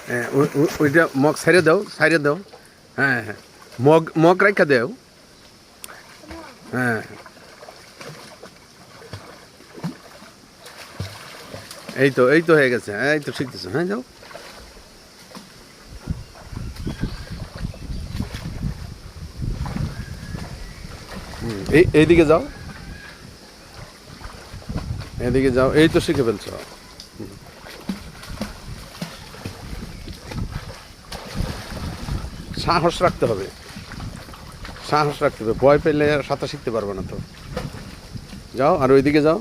হ্যাঁ, ওইটা মগ সাইডে দাও। হ্যাঁ হ্যাঁ, মগ রাখা দাও। হ্যাঁ, এই তো হয়ে গেছে। এই তো শিখতেছো। হ্যাঁ, যাও। এইদিকে যাও, এদিকে যাও। এই তো শিখে ফেলছো। সাহস রাখতে হবে, সাহস রাখতে হবে। ভয় পেলে সাঁতার শিখতে পারবে না তো। যাও, আর ওইদিকে যাও।